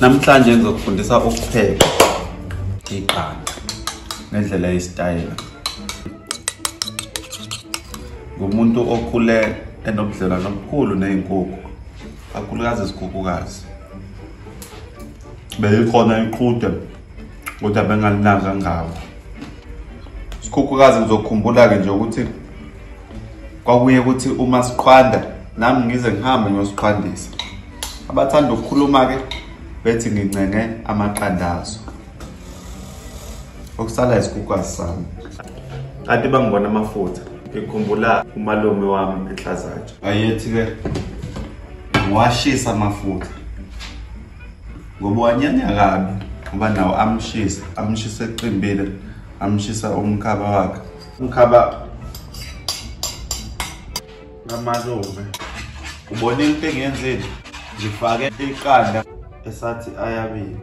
Namhlanje ngizokufundisa ukupheka iqanda ngendlela yesitayela. Ngumuntu okhule enobudlelwano obukhulu nezinkukhu, kakhulukazi izikhukhukazi. Beyikhona iqhude kodwa bengalinaza ngawo. Isikhukhukazi ngizokukhumbula-ke nje ukuthi kwakuye ukuthi uma siqhwanda nami ngize ngihambe ngiyosiqhwandisa. Abathanda ukukhuluma-ke bethi ngincenge amaqandazo. Okusala isikukwazi sami. Kanti bangibona amafutha. Ngikhumbula umalume wami ehlazatshe. Ayethi-ke ngiwashisa amafutha. Ngoba wanyanya kabi ngoba nawo amshisa eqimbile, amshisa umkhaba wakhe. Umkhaba kamalume. Ubone into engiyenzile? Ngifake iqanda esathi ayabili.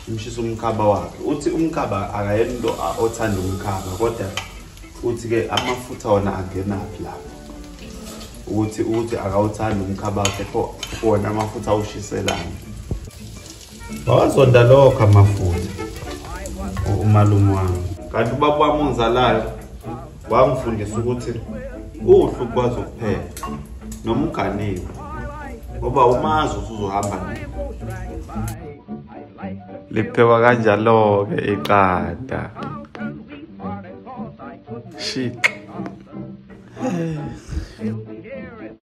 Imshisa umkhaba wakhe. Uthi umkhaba akayena into othanda umkhaba kodwa uthi-ke amafutha wona angenaphi lapho. Ukuthi akawuthanda umkhaba wakhe wona amafutha awushiselana. Wazonda lokho amafutha umalume wami. Kanti ubaba wami ongizalayo wangifundisa ukuthi uhle ukwazi ukupheka noma uganiwe ngoba umazi ukuthi uzohamba nini. Liphekwa kanjalo-ke iqanda. Shit.